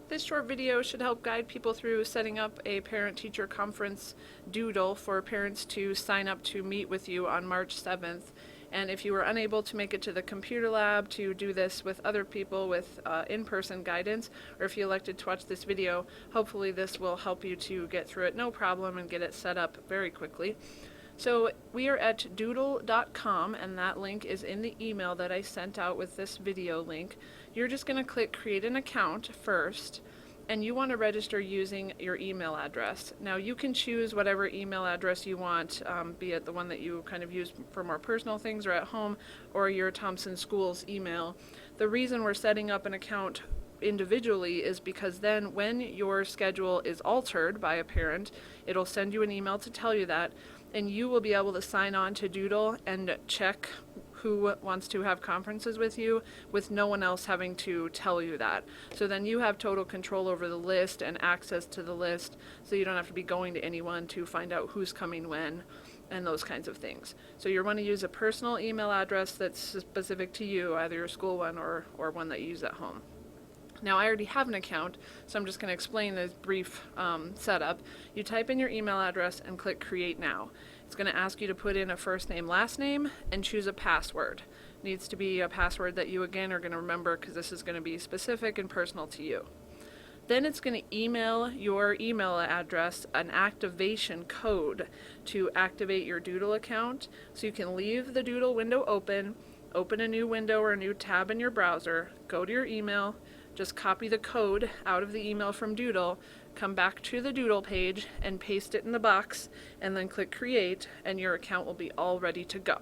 This short video should help guide people through setting up a parent-teacher conference Doodle for parents to sign up to meet with you on March 7th. And if you were unable to make it to the computer lab to do this with other people with in-person guidance, or if you elected to watch this video, hopefully this will help you to get through it no problem and get it set up very quickly. So we are at doodle.com, and that link is in the email that I sent out with this video link. You're just going to click create an account first, and you want to register using your email address. Now you can choose whatever email address you want, be it the one that you kind of use for more personal things or at home, or your Thompson Schools email. The reason we're setting up an account individually is because then when your schedule is altered by a parent, it'll send you an email to tell you that, and you will be able to sign on to Doodle and check who wants to have conferences with you with no one else having to tell you that. So then you have total control over the list and access to the list, so you don't have to be going to anyone to find out who's coming when and those kinds of things. So you want to use a personal email address that's specific to you, either your school one or one that you use at home. Now I already have an account, so I'm just going to explain this brief setup. You type in your email address and click Create Now. It's going to ask you to put in a first name, last name, and choose a password. It needs to be a password that you again are going to remember, because this is going to be specific and personal to you. Then it's going to email your email address an activation code to activate your Doodle account. So you can leave the Doodle window open a new window or a new tab in your browser, go to your email, just copy the code out of the email from Doodle, come back to the Doodle page and paste it in the box, and then click Create, and your account will be all ready to go.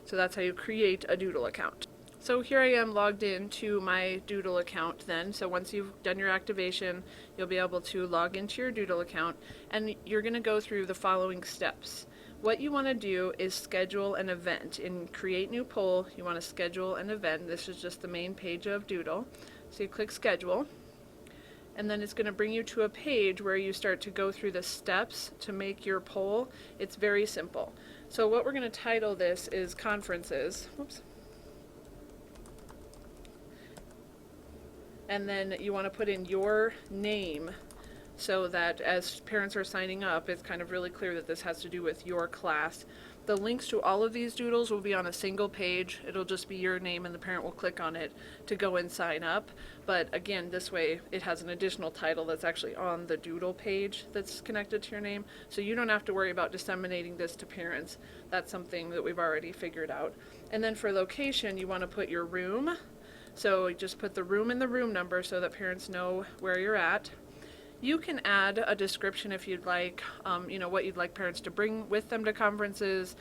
So that's how you create a Doodle account. So here I am logged in to my Doodle account then. So once you've done your activation, you'll be able to log into your Doodle account, and you're going to go through the following steps. What you want to do is schedule an event. In Create New Poll, you want to schedule an event. This is just the main page of Doodle. So you click Schedule, and then it's going to bring you to a page where you start to go through the steps to make your poll. It's very simple. So what we're going to title this is Conferences. Whoops. And then you want to put in your name, so that as parents are signing up, it's kind of really clear that this has to do with your class. The links to all of these doodles will be on a single page. It'll just be your name, and the parent will click on it to go and sign up. But again, this way it has an additional title that's actually on the Doodle page that's connected to your name. So you don't have to worry about disseminating this to parents. That's something that we've already figured out. And then for location, you want to put your room. So just put the room and the room number so that parents know where you're at. You can add a description if you'd like, what you'd like parents to bring with them to conferences,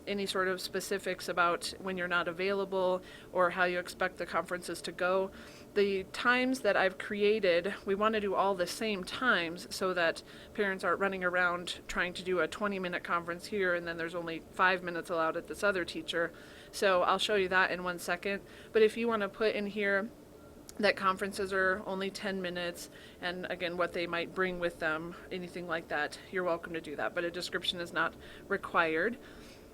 any sort of specifics about when you're not available or how you expect the conferences to go. The times that I've created, we want to do all the same times so that parents aren't running around trying to do a 20-minute conference here and then there's only 5 minutes allowed at this other teacher. So I'll show you that in 1 second. But if you want to put in here that conferences are only 10 minutes, and again, what they might bring with them, anything like that, you're welcome to do that, but a description is not required.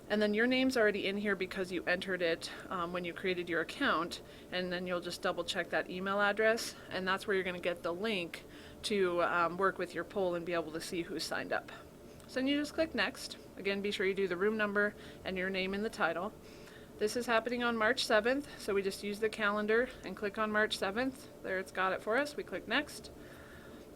And then your name's already in here because you entered it when you created your account, and then you'll just double check that email address, and that's where you're going to get the link to work with your poll and be able to see who's signed up. So then you just click Next. Again, be sure you do the room number and your name in the title. This is happening on March 7th, so we just use the calendar and click on March 7th. There, it's got it for us. We click Next.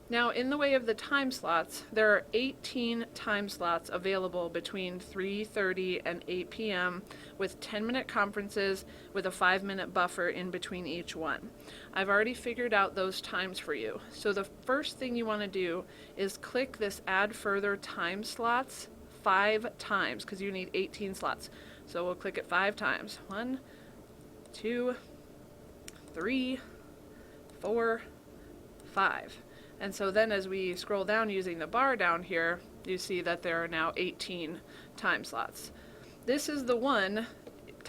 Now, in the way of the time slots, there are 18 time slots available between 3:30 and 8 p.m. with 10-minute conferences with a 5-minute buffer in between each one. I've already figured out those times for you. So the first thing you want to do is click this Add Further Time Slots 5 times, because you need 18 slots. So we'll click it 5 times. 1, 2, 3, 4, 5. And so then as we scroll down using the bar down here, you see that there are now 18 time slots. This is the one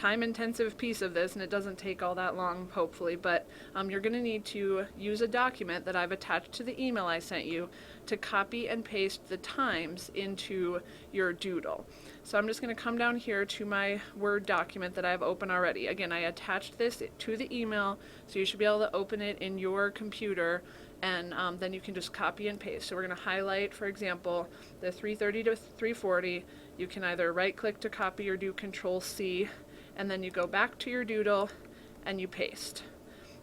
time-intensive piece of this, and it doesn't take all that long, hopefully, but you're going to need to use a document that I've attached to the email I sent you to copy and paste the times into your Doodle. So I'm just going to come down here to my Word document that I have open already. Again, I attached this to the email, so you should be able to open it in your computer, and then you can just copy and paste. So we're going to highlight, for example, the 3:30 to 3:40. You can either right-click to copy or do Control-C, and then you go back to your Doodle and you paste.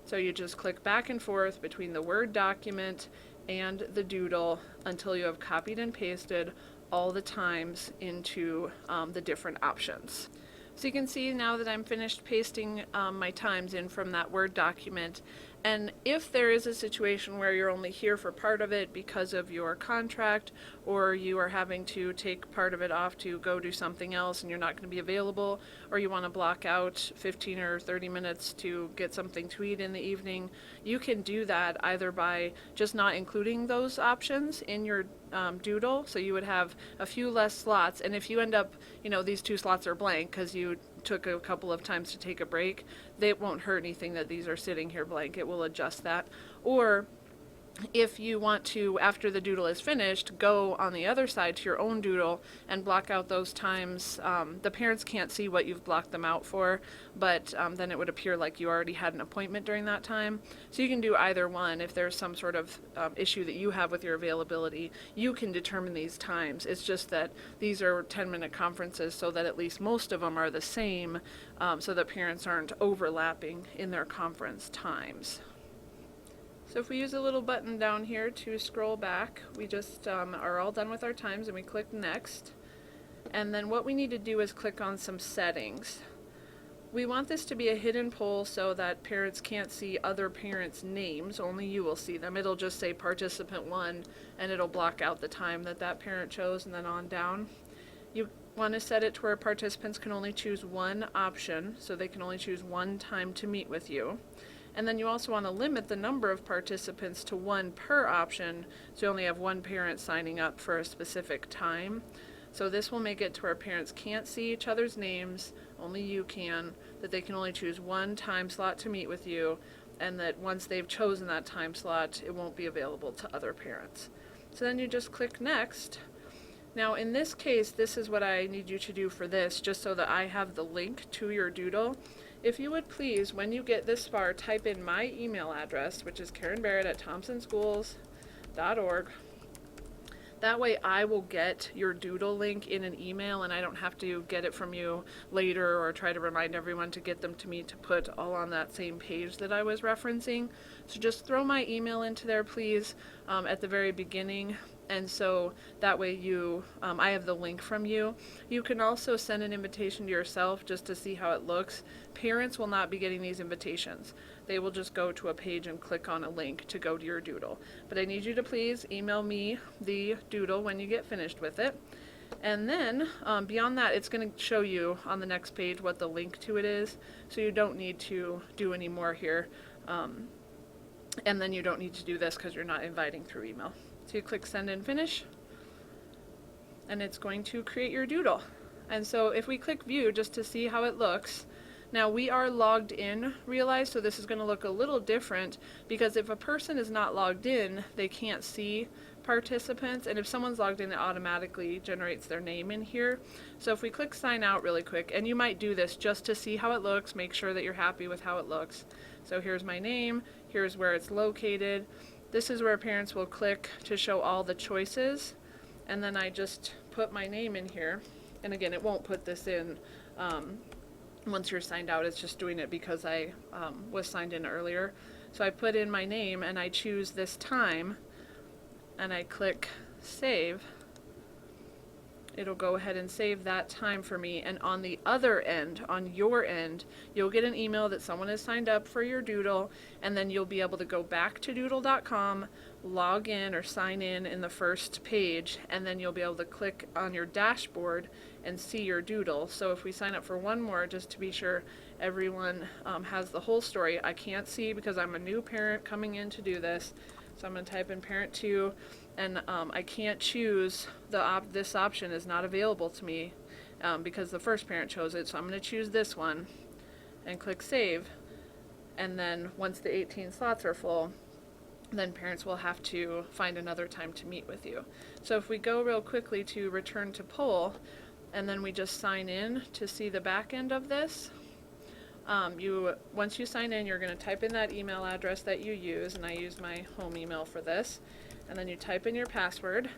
So you just click back and forth between the Word document and the Doodle until you have copied and pasted all the times into the different options. So you can see now that I'm finished pasting my times in from that Word document. And if there is a situation where you're only here for part of it because of your contract, or you are having to take part of it off to go do something else and you're not going to be available, or you want to block out 15 or 30 minutes to get something to eat in the evening, you can do that either by just not including those options in your Doodle, so you would have a few less slots, and if you end up, these 2 slots are blank because you took a couple of times to take a break, it won't hurt anything that these are sitting here blank. It will adjust that. Or if you want to, after the Doodle is finished, go on the other side to your own Doodle and block out those times. The parents can't see what you've blocked them out for, but then it would appear like you already had an appointment during that time. So you can do either one. If there's some sort of issue that you have with your availability, you can determine these times. It's just that these are 10-minute conferences, so that at least most of them are the same, so that parents aren't overlapping in their conference times. So if we use a little button down here to scroll back, we just are all done with our times, and we click next. And then what we need to do is click on some settings. We want this to be a hidden poll so that parents can't see other parents' names, only you will see them. It'll just say participant 1, and it'll block out the time that that parent chose, and then on down. You want to set it to where participants can only choose one option, so they can only choose one time to meet with you. And then you also want to limit the number of participants to 1 per option, so you only have 1 parent signing up for a specific time. So this will make it to where parents can't see each other's names, only you can, that they can only choose 1 time slot to meet with you, and that once they've chosen that time slot, it won't be available to other parents. So then you just click next. Now in this case, this is what I need you to do for this, just so that I have the link to your Doodle. If you would please, when you get this far, type in my email address, which is karenbarrett@thompsonschools.org. That way I will get your Doodle link in an email, and I don't have to get it from you later or try to remind everyone to get them to me to put all on that same page that I was referencing. So just throw my email into there, please, at the very beginning. And so that way I have the link from you. You can also send an invitation to yourself just to see how it looks. Parents will not be getting these invitations. They will just go to a page and click on a link to go to your Doodle. But I need you to please email me the Doodle when you get finished with it. And then beyond that, it's going to show you on the next page what the link to it is. So you don't need to do any more here. And then you don't need to do this because you're not inviting through email. So you click send and finish, and it's going to create your Doodle. And so if we click view just to see how it looks, now we are logged in, realize, so this is going to look a little different, because if a person is not logged in, they can't see participants, and if someone's logged in, it automatically generates their name in here. So if we click sign out really quick, and you might do this just to see how it looks, make sure that you're happy with how it looks. So here's my name, here's where it's located. This is where parents will click to show all the choices, and then I just put my name in here. And again, it won't put this in once you're signed out. It's just doing it because I was signed in earlier. So I put in my name and I choose this time, and I click save. It'll go ahead and save that time for me, and on the other end, on your end, you'll get an email that someone has signed up for your Doodle, and then you'll be able to go back to doodle.com, log in or sign in the first page, and then you'll be able to click on your dashboard and see your Doodle. So if we sign up for one more, just to be sure everyone has the whole story. I can't see because I'm a new parent coming in to do this. So I'm going to type in parent 2, and I can't choose this option is not available to me, because the first parent chose it. So I'm going to choose this one and click save. And then once the 18 slots are full, then parents will have to find another time to meet with you. So if we go real quickly to return to poll, and then we just sign in to see the back end of this, once you sign in, you're going to type in that email address that you use, and I use my home email for this, and then you type in your password,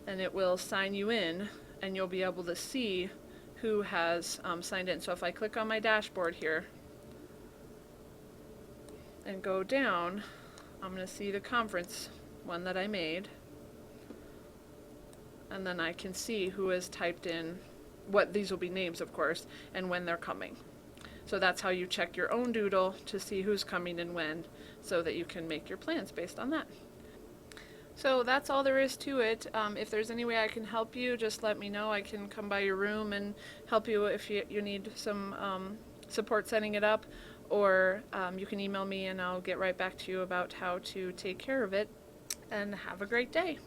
and it will sign you in, and you'll be able to see who has signed in. So if I click on my dashboard here and go down, I'm going to see the conference one that I made, and then I can see who has typed in, what these will be names of course, and when they're coming. So that's how you check your own Doodle to see who's coming and when, so that you can make your plans based on that. So that's all there is to it. If there's any way I can help you, just let me know. I can come by your room and help you if you need some support setting it up, or you can email me and I'll get right back to you about how to take care of it. And have a great day.